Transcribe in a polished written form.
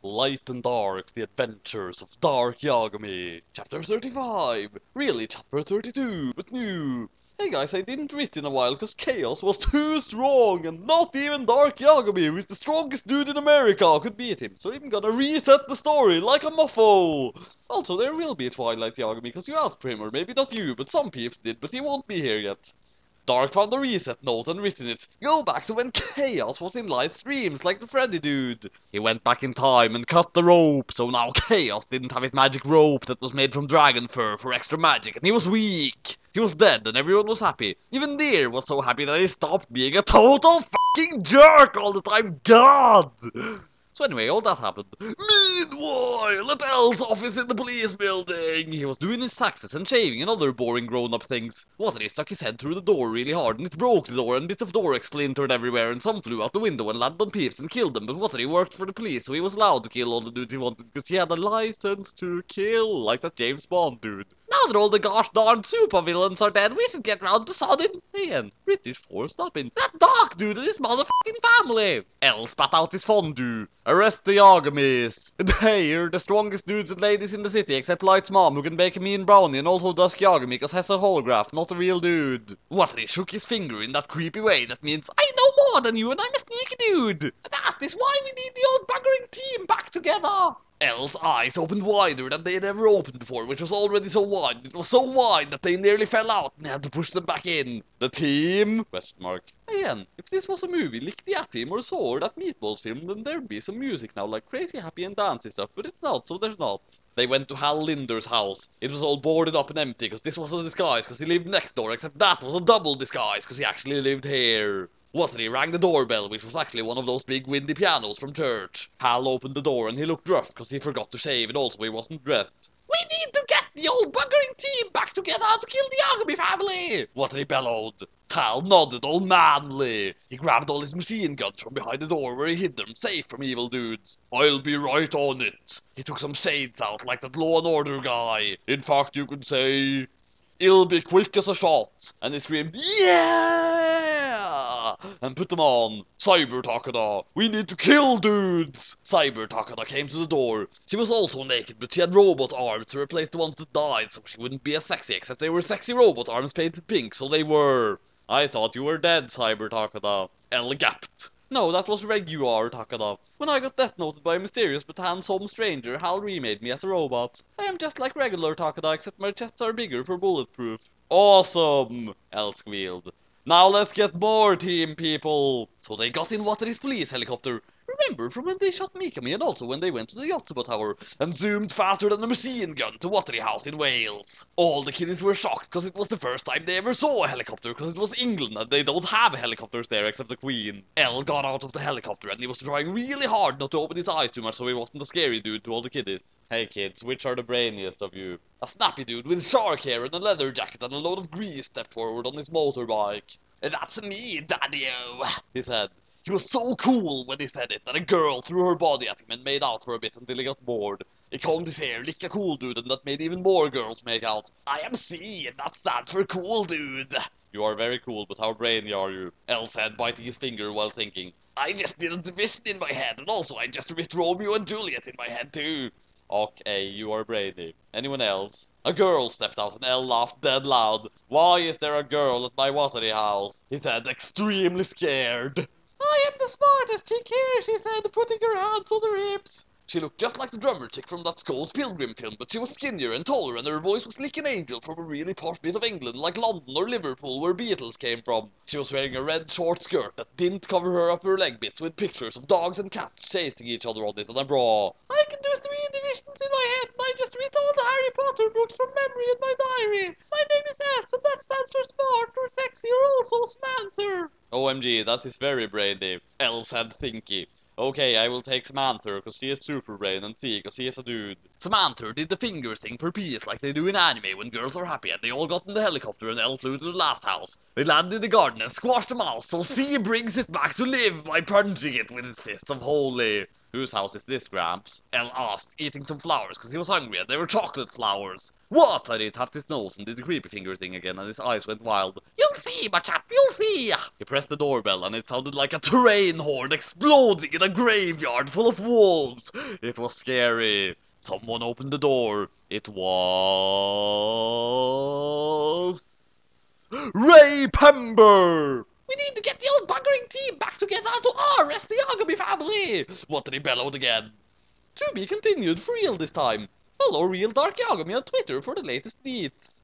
Light and Dark, The Adventures of Dark Yagami. Chapter 35. Really, Chapter 32, but new. Hey guys, I didn't read in a while because Chaos was too strong and not even Dark Yagami, who is the strongest dude in America, could beat him. So I'm gonna reset the story like a muffo. Also, there will be a Twilight Yagami because you asked for him, or maybe not you, but some peeps did, but he won't be here yet. Dark found a reset note and written it. Go back to when Chaos was in live streams like the Freddy dude. He went back in time and cut the rope, so now Chaos didn't have his magic rope that was made from dragon fur for extra magic, and he was weak. He was dead and everyone was happy. Even Deer was so happy that he stopped being a total fucking jerk all the time. God! So anyway, all that happened. Meanwhile, at L's office in the police building, he was doing his taxes and shaving and other boring grown-up things. Watery stuck his head through the door really hard, and it broke the door, and bits of door splintered everywhere, and some flew out the window and landed on peeps and killed them. But Watery worked for the police, so he was allowed to kill all the dudes he wanted, because he had a license to kill, like that James Bond dude. Now that all the gosh darn supervillains are dead, we should get round to sodding in. British force stopping that dark dude and his motherfucking family. L spat out his fondue. Arrest the Yagamis. And hey, you're the strongest dudes and ladies in the city, except Light's mom, who can bake a mean brownie, and also Dusk Yagami, because has a holograph, not a real dude. Watery shook his finger in that creepy way that means, I know more than you and I'm a sneaky dude. That is why we need the old buggering team back together. L's eyes opened wider than they had ever opened before, which was already so wide. It was so wide that they nearly fell out and they had to push them back in. The team? Question mark. Again, if this was a movie, Lick the Atim or so, or that Meatballs film, then there'd be some music now, like crazy happy and dancey stuff, but it's not, so there's not. They went to Hal Linder's house. It was all boarded up and empty, because this was a disguise, because he lived next door, except that was a double disguise, because he actually lived here. Watery rang the doorbell, which was actually one of those big windy pianos from church. Hal opened the door and he looked rough because he forgot to shave and also he wasn't dressed. We need to get the old buggering team back together to kill the Yagami family! Watery bellowed. Hal nodded all manly. He grabbed all his machine guns from behind the door where he hid them, safe from evil dudes. I'll be right on it. He took some shades out like that Law and Order guy. In fact, you could say, he'll be quick as a shot. And he screamed, yeah! And put them on. Cyber Takada, we need to kill dudes! Cyber Takada came to the door. She was also naked, but she had robot arms to replace the ones that died, so she wouldn't be as sexy, except they were sexy robot arms painted pink, so they were. I thought you were dead, Cyber Takada. L gapped. No, that was regular Takada. When I got death noted by a mysterious but handsome stranger, Hal remade me as a robot. I am just like regular Takada, except my chests are bigger for bulletproof. Awesome! L squealed. Now let's get more team people! So they got in Watery's police helicopter. Remember from when they shot Mikami and also when they went to the Yotsuba Tower and zoomed faster than a machine gun to Watery House in Wales. All the kiddies were shocked because it was the first time they ever saw a helicopter because it was England and they don't have helicopters there except the Queen. L got out of the helicopter and he was trying really hard not to open his eyes too much so he wasn't a scary dude to all the kiddies. Hey kids, which are the brainiest of you? A snappy dude with shark hair and a leather jacket and a load of grease stepped forward on his motorbike. That's me, Daddy-o, he said. He was so cool when he said it that a girl threw her body at him and made out for a bit until he got bored. He combed his hair like a cool dude and that made even more girls make out. I am C and that stands for cool dude. You are very cool, but how brainy are you? L said, biting his finger while thinking. I just did a division in my head and also I just writ Romeo and Juliet in my head too. Okay, you are brainy. Anyone else? A girl stepped out and L laughed dead loud. Why is there a girl at my Watery house? He said, extremely scared. I am the smartest chick here, she said, putting her hands on the ribs. She looked just like the drummer chick from that Scott's Pilgrim film, but she was skinnier and taller and her voice was like an angel from a really posh bit of England, like London or Liverpool, where Beatles came from. She was wearing a red short skirt that didn't cover her upper leg bits with pictures of dogs and cats chasing each other on it and a bra. I can do 3 divisions in my head and I just read all the Harry Potter books from memory in my diary. My name is S and that stands for smart or sexy or also Samantha. OMG, that is very brainy. L said thinky. Okay, I will take Samantha, cause she is super brain, and C, cause he is a dude. Samantha did the finger thing for peace like they do in anime when girls are happy, and they all got in the helicopter and L flew to the last house. They landed in the garden and squashed a mouse, so C brings it back to live by punching it with his fists of holy. Whose house is this, Gramps? L asked, eating some flowers, cause he was hungry, and they were chocolate flowers. What? I did tapped his nose and did the creepy finger thing again, and his eyes went wild. You'll see, my chap, you'll see! He pressed the doorbell, and it sounded like a train horn exploding in a graveyard full of wolves. It was scary. Someone opened the door. It was... Ray Pember! We need to get the old buggering team back together to arrest the Yagami family! What did he bellowed again? To be continued for real this time. Follow Real Dark Yagami on Twitter for the latest deets.